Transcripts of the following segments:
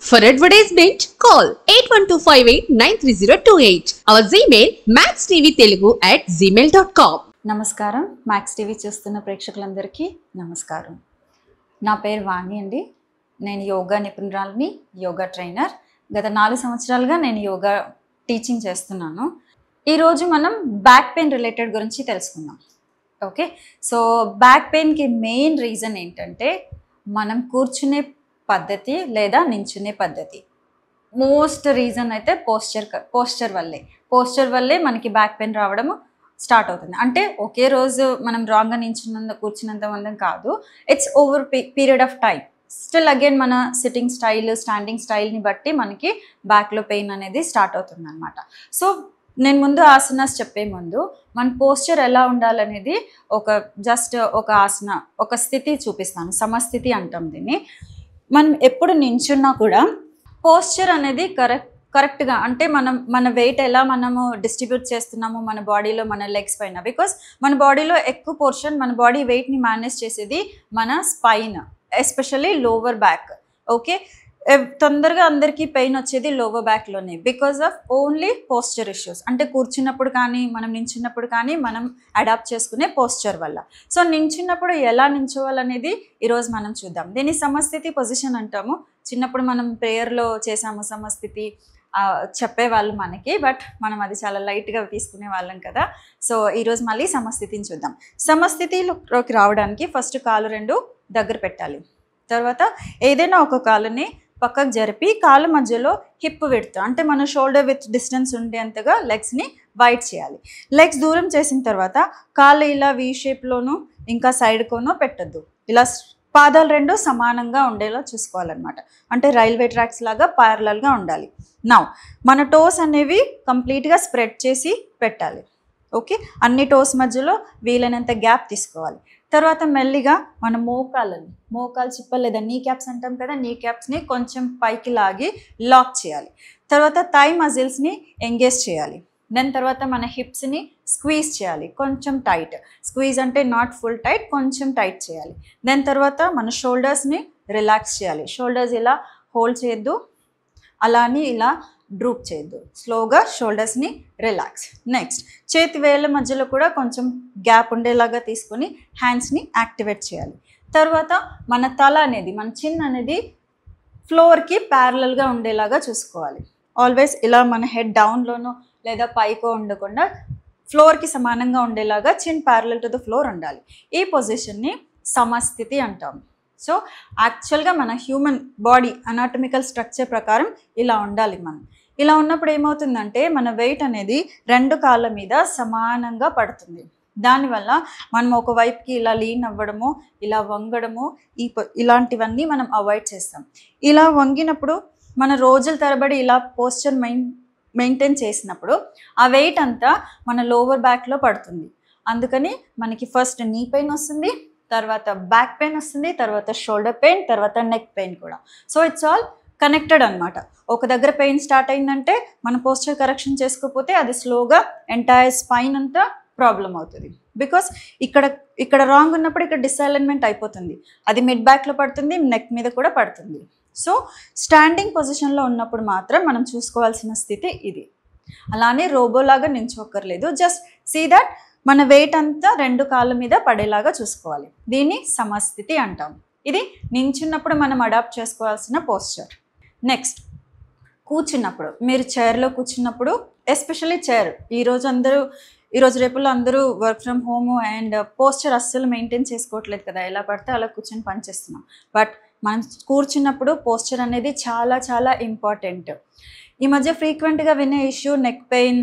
For advertisement, call 8125893028. Our Gmail maxtvtelugu@gmail.com. నమస్కారం. Max TV చూస్తున్న ప్రేక్షకులందరికీ నమస్కారం. నా పేరు వాణి అండి. నేను యోగా నిపుణురాలిని, యోగా ట్రైనర్. గత 4 సంవత్సరాలుగా నేను యోగా టీచింగ్ చేస్తున్నాను. ఈరోజు మనం బ్యాక్ పెయిన్ రిలేటెడ్ గురించి తెలుసుకుందాం. ఓకే, సో బ్యాక్ పెయిన్కి మెయిన్ రీజన్ ఏంటంటే మనం కూర్చునే పద్ధతి లేదా నించునే పద్ధతి. మోస్ట్ రీజన్ అయితే పోస్చర్ వల్లే మనకి బ్యాక్ పెయిన్ రావడం స్టార్ట్ అవుతుంది. అంటే ఒకే రోజు మనం రాంగ్గా కూర్చున్నంత మందం కాదు, it's over period of time. Still again మన సిట్టింగ్ స్టైల్, స్టాండింగ్ స్టైల్ని బట్టి మనకి బ్యాక్లో పెయిన్ అనేది స్టార్ట్ అవుతుంది అనమాట. సో నేను ముందు ఆసనాస్ చెప్పే ముందు మన పోస్చర్ ఎలా ఉండాలనేది ఒక ఆసన, ఒక స్థితి చూపిస్తాను. సమస్థితి అంటాం దీన్ని. మనం ఎప్పుడు నించున్నా కూడా పోస్చర్ అనేది కరెక్ట్గా, అంటే మన వెయిట్ ఎలా మనము డిస్ట్రిబ్యూట్ చేస్తున్నాము మన బాడీలో, మన లెగ్స్ పైన. బికాస్ మన బాడీలో ఎక్కువ పోర్షన్, మన బాడీ వెయిట్ని మేనేజ్ చేసేది మన spine, especially lower back. Okay, తొందరగా అందరికీ పెయిన్ వచ్చేది లోవర్ బ్యాక్లోనే because of only posture issues. అంటే కూర్చున్నప్పుడు కానీ మనం నించున్నప్పుడు కానీ మనం అడాప్ట్ చేసుకునే పోస్చర్ వల్ల. సో నించున్నప్పుడు ఎలా నించోవాలనేది ఈరోజు మనం చూద్దాం. దీన్ని సమస్థితి పొజిషన్ అంటాము. చిన్నప్పుడు మనం ప్రేయర్లో చేసాము సమస్థితి చెప్పేవాళ్ళు మనకి, బట్ మనం అది చాలా లైట్గా తీసుకునే వాళ్ళం కదా. సో ఈరోజు మళ్ళీ సమస్థితిని చూద్దాం. సమస్థితిలోకి రావడానికి ఫస్ట్ కాలు 2 దగ్గర పెట్టాలి. తర్వాత ఏదైనా ఒక కాలుని పక్కకు జరిపి కాలు మధ్యలో హిప్ విడ్త్, అంటే మన షోల్డర్ విత్ డిస్టెన్స్ ఉండేంతగా లెగ్స్ని వైడ్ చేయాలి. లెగ్స్ దూరం చేసిన తర్వాత కాళ్ళు ఇలా వీ షేప్లోనూ ఇంకా సైడ్కోనూ పెట్టద్దు. ఇలా పాదాలు 2 సమానంగా ఉండేలా చూసుకోవాలన్నమాట. అంటే రైల్వే ట్రాక్స్ లాగా ప్యారలల్గా ఉండాలి. నౌ మన టోస్ అనేవి కంప్లీట్గా స్ప్రెడ్ చేసి పెట్టాలి. ఓకే, అన్ని టోస్ మధ్యలో వీలైనంత గ్యాప్ తీసుకోవాలి. తర్వాత మెల్లిగా మన మోకాలు చిప్పలు లేదా నీ క్యాప్స్ అంటాం కదా, నీ క్యాప్స్ని కొంచెం పైకి లాగి లాక్ చేయాలి. తర్వాత థై మజిల్స్ని ఎంగేజ్ చేయాలి. దెన్ తర్వాత మన హిప్స్ని స్క్వీజ్ చేయాలి, కొంచెం టైట్. స్క్వీజ్ అంటే నాట్ ఫుల్ టైట్, కొంచెం టైట్ చేయాలి. దెన్ తర్వాత మన షోల్డర్స్ని రిలాక్స్ చేయాలి. షోల్డర్స్ ఇలా హోల్డ్ చేయొద్దు, అలానే ఇలా డ్రూప్ చేయొద్దు. స్లోగా షోల్డర్స్ని రిలాక్స్. నెక్స్ట్ చేతి వేళ్ళ మధ్యలో కూడా కొంచెం గ్యాప్ ఉండేలాగా తీసుకొని హ్యాండ్స్ని యాక్టివేట్ చేయాలి. తర్వాత మన తల అనేది, మన చిన్ అనేది ఫ్లోర్కి ప్యారలల్గా ఉండేలాగా చూసుకోవాలి. ఆల్వేస్ ఇలా మన హెడ్ డౌన్లోనో లేదా పైకో ఉండకుండా ఫ్లోర్కి సమానంగా ఉండేలాగా చిన్ ప్యారలల్ టు ద ఫ్లోర్ ఉండాలి. ఈ పొజిషన్ని సమస్థితి అంటాం. సో యాక్చువల్గా మన హ్యూమన్ బాడీ అనాటమికల్ స్ట్రక్చర్ ప్రకారం ఇలా ఉండాలి మనం. ఇలా ఉన్నప్పుడు ఏమవుతుందంటే మన వెయిట్ అనేది 2 కాళ్ళ మీద సమానంగా పడుతుంది. దానివల్ల మనం ఒకవైపుకి ఇలా లీన్ అవ్వడము, ఇలా వంగడము, ఇలాంటివన్నీ మనం అవాయిడ్ చేస్తాం. ఇలా వంగినప్పుడు మన రోజుల తరబడి ఇలా పోస్చర్ మెయింటైన్ చేసినప్పుడు ఆ వెయిట్ అంతా మన లోవర్ బ్యాక్లో పడుతుంది. అందుకని మనకి ఫస్ట్ నీ పెయిన్ వస్తుంది, తర్వాత బ్యాక్ పెయిన్ వస్తుంది, తర్వాత షోల్డర్ పెయిన్, తర్వాత నెక్ పెయిన్ కూడా. సో ఇట్స్ ఆల్ కనెక్టెడ్ అనమాట. ఒక దగ్గర పెయిన్ స్టార్ట్ అయిందంటే మన పోస్చర్ కరెక్షన్ చేసుకోకపోతే అది స్లోగా ఎంటైర్ స్పైన్ అంతా ప్రాబ్లం అవుతుంది. బికాస్ ఇక్కడ రాంగ్ ఉన్నప్పుడు ఇక్కడ డిసలైన్మెంట్ అయిపోతుంది, అది మిడ్ బ్యాక్లో పడుతుంది, నెక్ మీద కూడా పడుతుంది. సో స్టాండింగ్ పొజిషన్లో ఉన్నప్పుడు మాత్రం మనం చూసుకోవాల్సిన స్థితి ఇది. అలానే రోబోలాగా నించోక్కర్లేదు. జస్ట్ సీ దట్ మన వెయిట్ అంతా 2 కాళ్ళ మీద పడేలాగా చూసుకోవాలి. దీన్ని సమస్థితి అంటాం. ఇది నించున్నప్పుడు మనం అడాప్ట్ చేసుకోవాల్సిన పోస్చర్. నెక్స్ట్ కూర్చున్నప్పుడు, మీరు చైర్లో కూర్చున్నప్పుడు, ఎస్పెషల్లీ చైర్, ఈరోజు రేపుల్లో అందరూ work from home and posture అస్సలు మెయింటైన్ చేసుకోవట్లేదు కదా, ఎలా పడితే అలా కూర్చొని పనిచేస్తున్నాం. బట్ మనం కూర్చున్నప్పుడు పోస్చర్ అనేది చాలా చాలా ఇంపార్టెంట్. ఈ మధ్య ఫ్రీక్వెంట్గా వినే issue neck pain,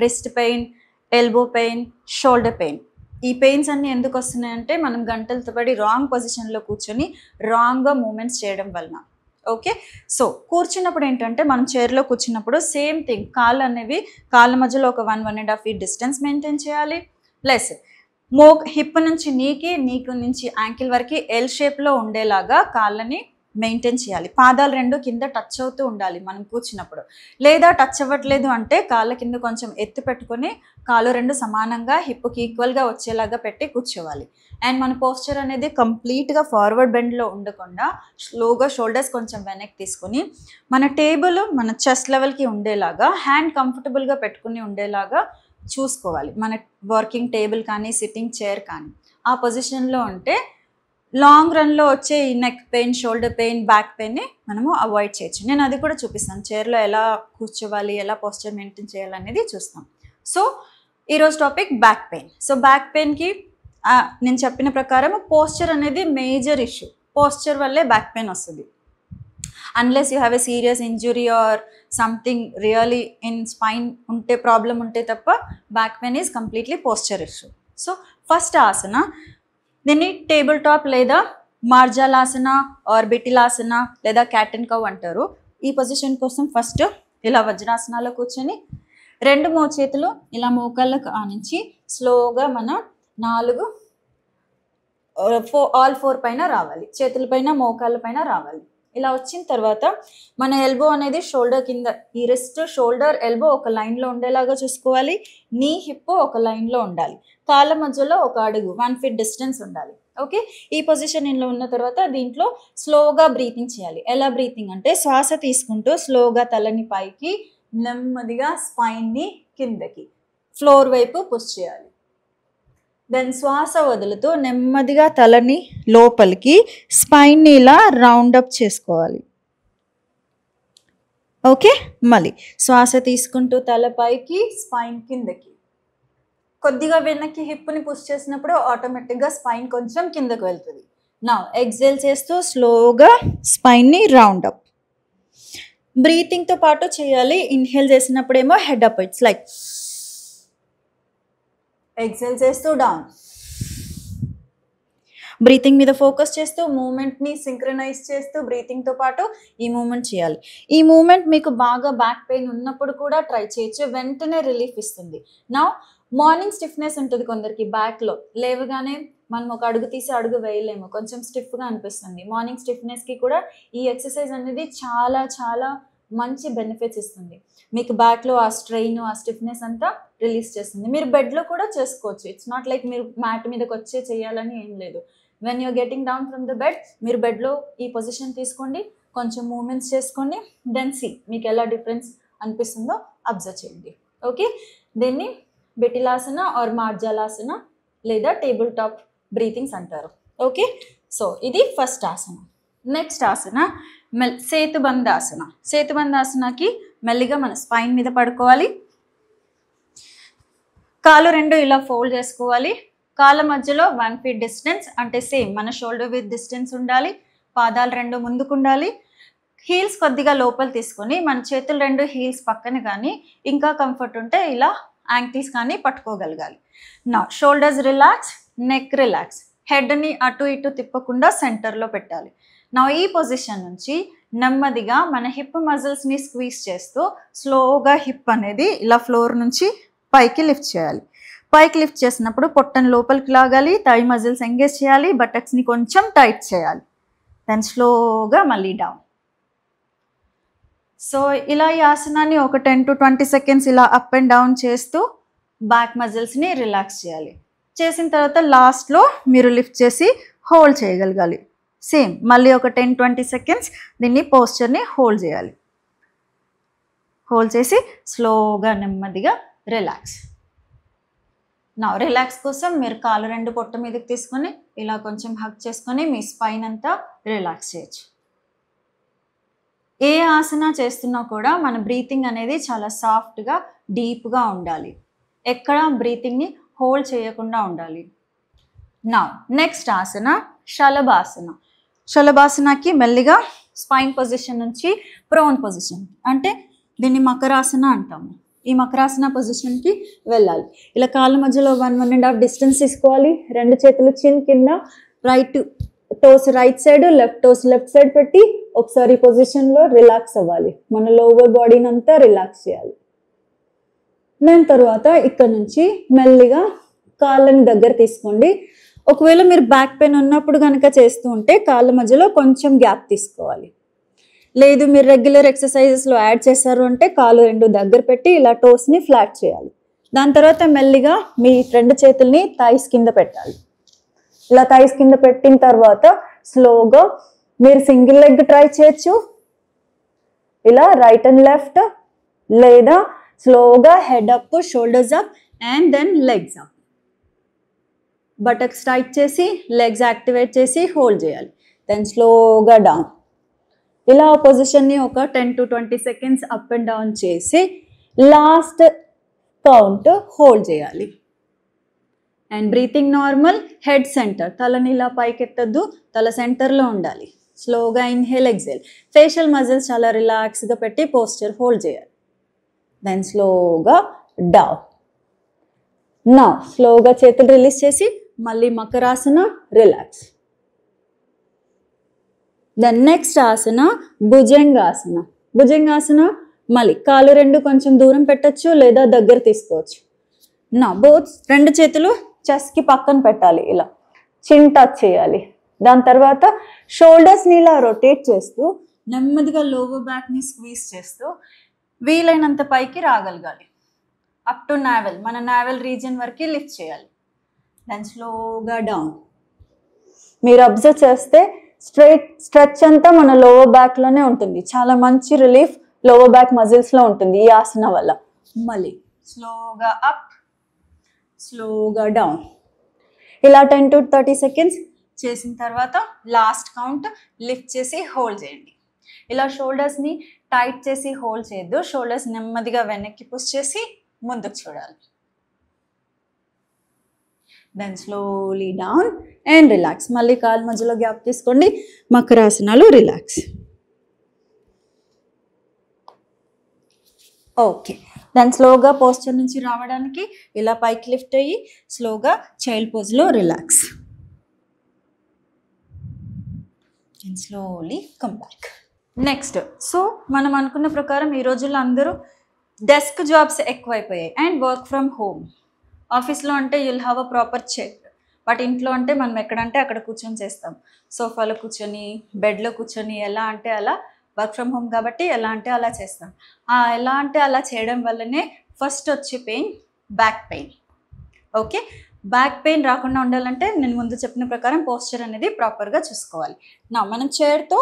wrist pain, elbow pain, shoulder pain. ఈ పెయిన్స్ అన్నీ ఎందుకు వస్తున్నాయంటే మనం గంటల తరబడి రాంగ్ పొజిషన్లో కూర్చొని రాంగ్గా మూమెంట్స్ చేయడం వలన. ఓకే, సో కూర్చున్నప్పుడు ఏంటంటే మనం చైర్లో కూర్చున్నప్పుడు సేమ్ థింగ్, కాళ్ళ మధ్యలో ఒక 1-1.5 feet డిస్టెన్స్ మెయింటైన్ చేయాలి. ప్లస్ హిప్ నుంచి నీకు నుంచి యాంకిల్ వరకు ఎల్ షేప్లో ఉండేలాగా కాళ్ళని మెయింటైన్ చేయాలి. పాదాలు రెండు కింద టచ్ అవుతూ ఉండాలి మనం కూర్చున్నప్పుడు. లేదా టచ్ అవ్వట్లేదు అంటే కాళ్ళ కింద కొంచెం ఎత్తు పెట్టుకొని కాళ్ళు రెండు సమానంగా హిప్కి ఈక్వల్గా వచ్చేలాగా పెట్టి కూర్చోవాలి. అండ్ మన పోస్చర్ అనేది కంప్లీట్గా ఫార్వర్డ్ బెండ్లో ఉండకుండా స్లోగా షోల్డర్స్ కొంచెం వెనక్కి తీసుకొని మన టేబుల్ మన చెస్ట్ లెవెల్కి ఉండేలాగా హ్యాండ్ కంఫర్టబుల్గా పెట్టుకుని ఉండేలాగా చూసుకోవాలి. మన వర్కింగ్ టేబుల్ కానీ సిట్టింగ్ చైర్ కానీ ఆ పొజిషన్లో ఉంటే లాంగ్ రన్లో వచ్చే ఈ neck pain, shoulder pain, back పెయిన్ని మనము అవాయిడ్ చేయొచ్చు. నేను అది కూడా చూపిస్తాను, చైర్లో ఎలా కూర్చోవాలి, ఎలా పోస్చర్ మెయింటైన్ చేయాలనేది చూస్తాం. సో ఈరోజు topic back pain. So back పెయిన్కి నేను చెప్పిన ప్రకారం పోస్చర్ అనేది మేజర్ ఇష్యూ. పోస్చర్ వల్లే బ్యాక్ పెయిన్ వస్తుంది. Unless you have a serious injury or something really in spine ఉంటే ప్రాబ్లం ఉంటే తప్ప back pain is completely posture issue. So first asana, దీన్ని టేబుల్ టాప్ లేదా మార్జాలాసన ఆర్ బిటిలాసన లేదా క్యాట్ అండ్ కౌ అంటారు. ఈ పొజిషన్ కోసం ఫస్ట్ ఇలా వజ్రాసనాలో కూర్చొని 2 మోచేతులు ఇలా మోకాళ్ళకు ఆనించి స్లోగా మనం 4 ఆల్ 4 పైన రావాలి, చేతుల పైన మోకాళ్ళ పైన రావాలి. ఇలా వచ్చిన తర్వాత మన ఎల్బో అనేది షోల్డర్ కింద, ఈ రిస్ట్ షోల్డర్ ఎల్బో ఒక లైన్లో ఉండేలాగా చూసుకోవాలి. నీ హిప్ ఒక లైన్లో ఉండాలి. కాళ్ళ మధ్యలో 1 అడుగు 1 ఫీట్ డిస్టెన్స్ ఉండాలి. ఓకే, ఈ పొజిషన్లో ఉన్న తర్వాత దీంట్లో స్లోగా బ్రీతింగ్ చేయాలి. ఎలా బ్రీతింగ్ అంటే శ్వాస తీసుకుంటూ స్లోగా తలని పైకి, నెమ్మదిగా స్పైన్ని కిందకి, ఫ్లోర్ వైపు పుష్ చేయాలి. దెన్ శ్వాస వదులుతూ నెమ్మదిగా తలని లోపలికి, స్పైన్ని ఇలా రౌండప్ చేసుకోవాలి. ఓకే, మళ్ళీ శ్వాస తీసుకుంటూ తల పైకి, స్పైన్ కిందకి. కొద్దిగా వెనక్కి హిప్ని పుష్ చేసినప్పుడు ఆటోమేటిక్గా స్పైన్ కొంచెం కిందకు వెళ్తుంది. నా ఎక్సేల్ చేస్తూ స్లోగా స్పైన్ని రౌండప్. బ్రీతింగ్తో పాటు చేయాలి. ఇన్హేల్ చేసినప్పుడేమో head up, it's like. Exhale చేస్తూ డౌన్. బ్రీతింగ్ మీద ఫోకస్ చేస్తూ మూమెంట్ని సింక్రనైజ్ చేస్తూ బ్రీతింగ్తో పాటు ఈ మూమెంట్ చేయాలి. ఈ మూమెంట్ మీకు బాగా బ్యాక్ పెయిన్ ఉన్నప్పుడు కూడా ట్రై చేయొచ్చు, వెంటనే రిలీఫ్ ఇస్తుంది. నా మార్నింగ్ స్టిఫ్నెస్ ఉంటుంది కొందరికి బ్యాక్లో, లేవగానే మనం ఒక అడుగు తీసి అడుగు వేయలేము, కొంచెం స్టిఫ్గా అనిపిస్తుంది. మార్నింగ్ స్టిఫ్నెస్కి కూడా ఈ ఎక్సర్సైజ్ అనేది చాలా చాలా మంచి బెనిఫిట్స్ ఇస్తుంది. మీకు బ్యాక్లో ఆ స్ట్రెయిన్, ఆ స్టిఫ్నెస్ అంతా రిలీజ్ చేస్తుంది. మీరు బెడ్లో కూడా చేసుకోవచ్చు. ఇట్స్ నాట్ లైక్ మీరు మ్యాట్ మీదకి వచ్చే చేయాలని ఏం లేదు. When you're getting down from the bed, మీరు బెడ్లో ఈ పొజిషన్ తీసుకోండి, కొంచెం మూమెంట్స్ చేసుకోండి, దెన్ సీ మీకు ఎలా డిఫరెన్స్ అనిపిస్తుందో అబ్జర్వ్ చేయండి. ఓకే, దీన్ని బిటిలాసన ఆర్ మార్జాలాసన లేదా టేబుల్ టాప్ బ్రీతింగ్స్ అంటారు. ఓకే, సో ఇది ఫస్ట్ ఆసన. నెక్స్ట్ ఆసన సేతుబంధాసన. సేతుబంధాసనకి మెల్లిగా మన స్పైన్ మీద పడుకోవాలి. కాళ్ళు 2 ఇలా ఫోల్డ్ చేసుకోవాలి. కాళ్ళ మధ్యలో 1 ఫీట్ డిస్టెన్స్, అంటే సేమ్ మన షోల్డర్ విత్ డిస్టెన్స్ ఉండాలి. పాదాలు 2 ముందుకు ఉండాలి. హీల్స్ కొద్దిగా లోపల తీసుకొని మన చేతులు 2 హీల్స్ పక్కన కానీ, ఇంకా కంఫర్ట్ ఉంటే ఇలా యాంకిల్స్ కానీ పట్టుకోగలగాలి. నా షోల్డర్స్ రిలాక్స్, నెక్ రిలాక్స్, హెడ్ని అటు ఇటు తిప్పకుండా సెంటర్లో పెట్టాలి. నా ఈ పొజిషన్ నుంచి నెమ్మదిగా మన హిప్ మజిల్స్ని స్క్వీజ్ చేస్తూ స్లోగా హిప్ అనేది ఇలా ఫ్లోర్ నుంచి పైకి లిఫ్ట్ చేయాలి. పైకి లిఫ్ట్ చేసినప్పుడు పొట్టను లోపలికి లాగాలి, థై మజిల్స్ ఎంగేజ్ చేయాలి, బటక్స్ని కొంచెం టైట్ చేయాలి. దెన్ స్లోగా మళ్ళీ డౌన్. సో ఇలా ఈ ఆసనాన్ని ఒక 10 to 20 seconds ఇలా అప్ అండ్ డౌన్ చేస్తూ బ్యాక్ మజిల్స్ని రిలాక్స్ చేయాలి. చేసిన తర్వాత లాస్ట్లో మీరు లిఫ్ట్ చేసి హోల్డ్ చేయగలగాలి. సేమ్ మళ్ళీ ఒక 10-20 seconds దీన్ని పోస్చర్ని హోల్డ్ చేయాలి. హోల్డ్ చేసి స్లోగా నెమ్మదిగా రిలాక్స్. నా రిలాక్స్ కోసం మీరు కాళ్ళు 2 పొట్ట మీదకి తీసుకొని ఇలా కొంచెం హగ్ చేసుకొని మీ స్పైన్ అంతా రిలాక్స్ చేయొచ్చు. ఏ ఆసన చేస్తున్నా కూడా మన బ్రీతింగ్ అనేది చాలా సాఫ్ట్గా, డీప్గా ఉండాలి. ఎక్కడ బ్రీతింగ్ని హోల్డ్ చేయకుండా ఉండాలి. నా నెక్స్ట్ ఆసన శలభాసన. శలభాసనకి మెల్లిగా స్పైన్ పొజిషన్ నుంచి ప్రోన్ పొజిషన్, అంటే దీన్ని మకరాసన అంటాము. ఈ మకరాసన పొజిషన్కి వెళ్ళాలి. ఇలా కాళ్ళ మధ్యలో 1-1.5 డిస్టెన్స్ తీసుకోవాలి. 2 చేతులు చిన్ కింద, right toes right side, left toes left side పెట్టి ఒకసారి పొజిషన్లో రిలాక్స్ అవ్వాలి. మన లోవర్ బాడీని అంతా రిలాక్స్ చేయాలి. దాని తర్వాత ఇక్కడ నుంచి మెల్లిగా కాళ్ళని దగ్గర తీసుకోండి. ఒకవేళ మీరు బ్యాక్ పెయిన్ ఉన్నప్పుడు కనుక చేస్తూ ఉంటే కాళ్ళ మధ్యలో కొంచెం గ్యాప్ తీసుకోవాలి. లేదు మీరు రెగ్యులర్ ఎక్సర్సైజెస్లో యాడ్ చేశారు అంటే కాళ్ళు రెండు దగ్గర పెట్టి ఇలా టోస్ని ఫ్లాట్ చేయాలి. దాని తర్వాత మెల్లిగా మీ రెండు చేతుల్ని థైస్ కింద పెట్టాలి. ఇలా థైస్ కింద పెట్టిన తర్వాత స్లోగా మీరు సింగిల్ లెగ్ ట్రై చేయొచ్చు, ఇలా రైట్ అండ్ లెఫ్ట్, లేదా స్లోగా head up, shoulders up and then legs up. Buttocks tight చేసి లెగ్స్ యాక్టివేట్ చేసి హోల్డ్ చేయాలి. దెన్ స్లోగా డౌన్. ఇలా పొజిషన్ని ఒక 10 to 20 seconds up and down చేసి లాస్ట్ కౌంట్ హోల్డ్ చేయాలి. And breathing normal, head centre, తలని ఇలా పైకెత్తద్దు, తల సెంటర్లో ఉండాలి. స్లోగా ఇన్హేల్, ఎక్సేల్. ఫేషియల్ మజిల్స్ చాలా రిలాక్స్గా పెట్టి పోస్చర్ హోల్డ్ చేయాలి. దెన్ స్లోగా డౌన్. నా స్లోగా చేతులు రిలీజ్ చేసి మళ్ళీ మకరాసన, రిలాక్స్. దెన్ నెక్స్ట్ ఆసన భుజంగాసన. భుజంగాసన మళ్ళీ కాలు రెండు కొంచెం దూరం పెట్టచ్చు లేదా దగ్గర తీసుకోవచ్చు. నా బోత్ రెండు చేతులు చెస్ట్కి పక్కన పెట్టాలి, ఇలా చిన్ టచ్ చేయాలి. దాని తర్వాత షోల్డర్స్ని ఇలా రొటేట్ చేస్తూ నెమ్మదిగా లోవర్ బ్యాక్ని స్క్వీజ్ చేస్తూ వీలైనంత పైకి రాగలగాలి. అప్ టు నావెల్, మన నావెల్ రీజియన్ వరకు లిఫ్ట్ చేయాలి. దెన్ స్లోగా డౌన్. మీరు అబ్జర్వ్ చేస్తే స్ట్రెచ్ అంతా మన లోవర్ బ్యాక్లోనే ఉంటుంది. చాలా మంచి రిలీఫ్ లోవర్ బ్యాక్ మజిల్స్లో ఉంటుంది ఈ ఆసన వల్ల. మళ్ళీ స్లోగా అప్, స్లోగా డౌన్. ఇలా 10 to 30 seconds చేసిన తర్వాత లాస్ట్ కౌంట్ లిఫ్ట్ చేసి హోల్డ్ చేయండి. ఇలా షోల్డర్స్ని టైట్ చేసి హోల్డ్ చేయొద్దు. షోల్డర్స్ నెమ్మదిగా వెనక్కి పుష్ చేసి ముందుకు చూడాలి. Then slowly down and relax. మళ్ళీ కాలు మధ్యలో గ్యాప్ తీసుకోండి. మకరాసనాలు, రిలాక్స్. ఓకే, దాని స్లోగా పోస్చర్ నుంచి రావడానికి ఇలా పైకి లిఫ్ట్ అయ్యి స్లోగా చైల్డ్ పోజ్లో relax. And slowly come back. Next, so మనం అనుకున్న ప్రకారం ఈ రోజుల్లో అందరూ డెస్క్ జాబ్స్ ఎక్కువైపోయాయి అండ్ వర్క్ ఫ్రమ్ హోమ్. ఆఫీస్లో అంటే you'll have a proper chair, but ఇంట్లో అంటే మనం ఎక్కడంటే అక్కడ కూర్చొని చేస్తాం. సోఫాలో కూర్చొని, బెడ్లో కూర్చొని, ఎలా అంటే అలా. వర్క్ ఫ్రమ్ హోమ్ కాబట్టి ఎలా అంటే అలా చేస్తాం. ఎలా అంటే అలా చేయడం వల్లనే ఫస్ట్ వచ్చే pain back pain. Okay, back pain రాకుండా ఉండాలంటే నేను ముందు చెప్పిన ప్రకారం పోస్చర్ అనేది ప్రాపర్గా చూసుకోవాలి. నా మనం చైర్తో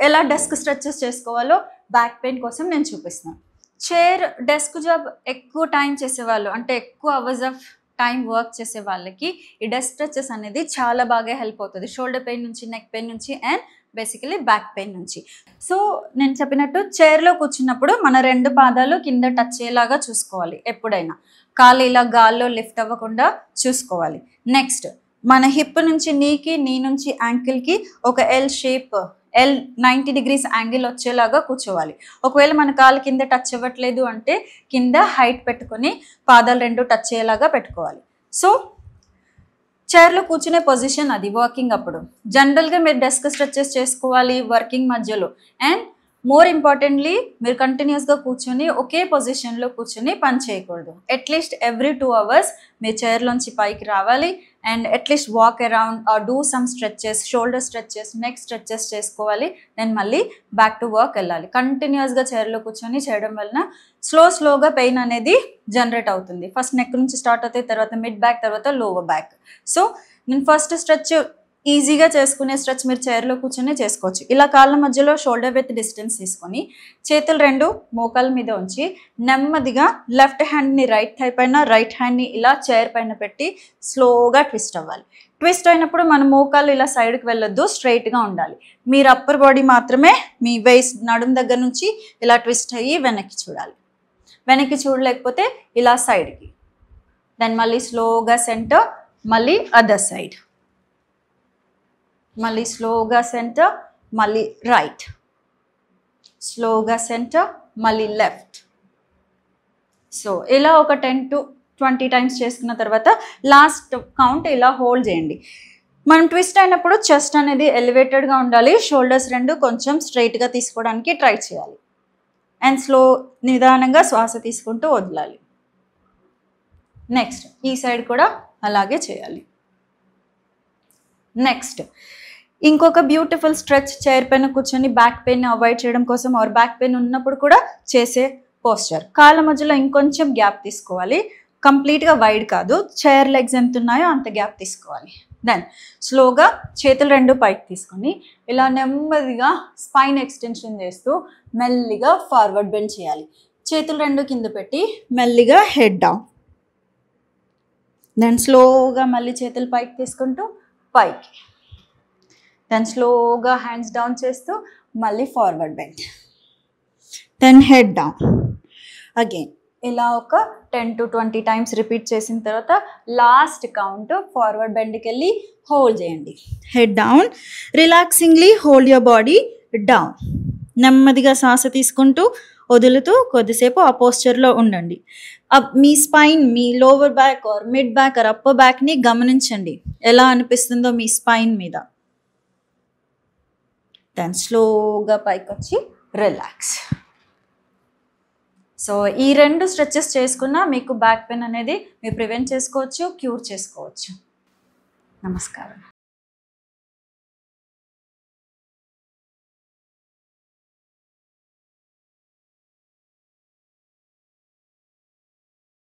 ఎలా డెస్క్ స్ట్రెచెస్ చేసుకోవాలో బ్యాక్ పెయిన్ కోసం నేను చూపిస్తున్నాను. చైర్ డెస్క్ జాబ్ ఎక్కువ టైం చేసేవాళ్ళు, అంటే ఎక్కువ అవర్స్ ఆఫ్ టైం వర్క్ చేసే వాళ్ళకి ఈ డెస్క్ స్ట్రెచెస్ అనేది చాలా బాగా హెల్ప్ అవుతుంది. షోల్డర్ పెయిన్ నుంచి, నెక్ పెయిన్ నుంచి అండ్ బేసికలీ బ్యాక్ పెయిన్ నుంచి. సో నేను చెప్పినట్టు చైర్లో కూర్చున్నప్పుడు మన రెండు పాదాలు కింద టచ్ అయ్యేలాగా చూసుకోవాలి. ఎప్పుడైనా కాళ్ళు ఇలా గాల్లో లిఫ్ట్ అవ్వకుండా చూసుకోవాలి. నెక్స్ట్, మన హిప్ నుంచి నీకి, నీ నుంచి యాంకిల్కి ఒక ఎల్ షేప్, 90 degrees యాంగిల్ వచ్చేలాగా కూర్చోవాలి. ఒకవేళ మన కాలు కింద టచ్ అవ్వట్లేదు అంటే కింద హైట్ పెట్టుకొని పాదాలు రెండు టచ్ అయ్యేలాగా పెట్టుకోవాలి. సో చైర్లో కూర్చునే పొజిషన్ అది వర్కింగ్ అప్పుడు. జనరల్గా మీరు డెస్క్ స్ట్రెచెస్ చేసుకోవాలి వర్కింగ్ మధ్యలో. అండ్ మోర్ ఇంపార్టెంట్లీ మీరు కంటిన్యూస్గా కూర్చొని ఒకే పొజిషన్లో కూర్చొని పని చేయకూడదు. అట్లీస్ట్ ఎవ్రీ 2 hours మీరు చైర్లోంచి పైకి రావాలి and at least walk around or do some stretches, shoulder stretches, neck stretches చేసుకోవాలి. దెన్ మళ్ళీ బ్యాక్ టు వర్క్ వెళ్ళాలి. కంటిన్యూస్గా చైర్లో కూర్చొని చేయడం వలన స్లోగా పెయిన్ అనేది జనరేట్ అవుతుంది. ఫస్ట్ నెక్ నుంచి స్టార్ట్ అవుతాయి, తర్వాత మిడ్ బ్యాక్, తర్వాత లోవర్ బ్యాక్. సో నేను ఫస్ట్ స్ట్రెచ్ ఈజీగా చేసుకునే స్ట్రెచ్ మీరు చైర్లో కూర్చొని చేసుకోవచ్చు. ఇలా కాళ్ళ మధ్యలో షోల్డర్ విత్ డిస్టెన్స్ తీసుకొని చేతులు రెండు మోకాల మీద ఉంచి నెమ్మదిగా లెఫ్ట్ హ్యాండ్ని రైట్ థై పైన, రైట్ హ్యాండ్ని ఇలా చైర్ పైన పెట్టి స్లోగా ట్విస్ట్ అవ్వాలి. ట్విస్ట్ అయినప్పుడు మన మోకాలు ఇలా సైడ్కి వెళ్ళొద్దు, స్ట్రైట్గా ఉండాలి. మీరు అప్పర్ బాడీ మాత్రమే మీ వేస్ట్ నడుం దగ్గర నుంచి ఇలా ట్విస్ట్ అయ్యి వెనక్కి చూడాలి. వెనక్కి చూడలేకపోతే ఇలా సైడ్కి. దెన్ మళ్ళీ స్లోగా సెంటర్, మళ్ళీ అదర్ సైడ్, మళ్ళీ స్లోగా సెంటర్, మళ్ళీ రైట్, స్లోగా సెంటర్, మళ్ళీ లెఫ్ట్. సో ఇలా ఒక 10 to 20 times చేసుకున్న తర్వాత లాస్ట్ కౌంట్ ఇలా హోల్డ్ చేయండి. మనం ట్విస్ట్ అయినప్పుడు చెస్ట్ అనేది ఎలివేటెడ్గా ఉండాలి. షోల్డర్స్ రెండు కొంచెం స్ట్రైట్గా తీసుకోవడానికి ట్రై చేయాలి. అండ్ నిదానంగా శ్వాస తీసుకుంటూ వదలాలి. నెక్స్ట్ ఈ సైడ్ కూడా అలాగే చేయాలి. నెక్స్ట్ ఇంకొక బ్యూటిఫుల్ స్ట్రెచ్, చైర్ పైన కూర్చొని బ్యాక్ పెయిన్ అవాయిడ్ చేయడం కోసం ఆర్ బ్యాక్ పెయిన్ ఉన్నప్పుడు కూడా చేసే పోస్చర్. కాళ్ళ మధ్యలో ఇంకొంచెం గ్యాప్ తీసుకోవాలి, కంప్లీట్గా వైడ్ కాదు, చైర్ లెగ్స్ ఎంత ఉన్నాయో అంత గ్యాప్ తీసుకోవాలి. దెన్ స్లోగా చేతులు రెండు పైకి తీసుకొని ఇలా నెమ్మదిగా స్పైన్ ఎక్స్టెన్షన్ చేస్తూ మెల్లిగా ఫార్వర్డ్ బెండ్ చేయాలి. చేతులు రెండు కింద పెట్టి మెల్లిగా హెడ్ డౌన్. దెన్ స్లోగా మళ్ళీ చేతులు పైకి తీసుకుంటూ పైకి. దెన్ స్లోగా హ్యాండ్స్ డౌన్ చేస్తూ మళ్ళీ forward bend. Then head down again. ఇలా ఒక 10 to 20 టైమ్స్ రిపీట్ చేసిన తర్వాత లాస్ట్ కౌంట్ ఫార్వర్డ్ బెండ్కి వెళ్ళి హోల్డ్ చేయండి. Head down, relaxingly hold your body down. నెమ్మదిగా శ్వాస తీసుకుంటూ వదులుతూ కొద్దిసేపు ఆ పోస్చర్లో ఉండండి. మీ స్పైన్, మీ lower back or mid back or upper బ్యాక్ని గమనించండి, ఎలా అనిపిస్తుందో మీ స్పైన్ మీద. దెన్ స్లోగా పైకి వచ్చి రిలాక్స్. సో ఈ 2 స్ట్రెచెస్ చేసుకున్నా మీకు బ్యాక్ పెయిన్ అనేది మీరు ప్రివెంట్ చేసుకోవచ్చు, క్యూర్ చేసుకోవచ్చు. నమస్కారం.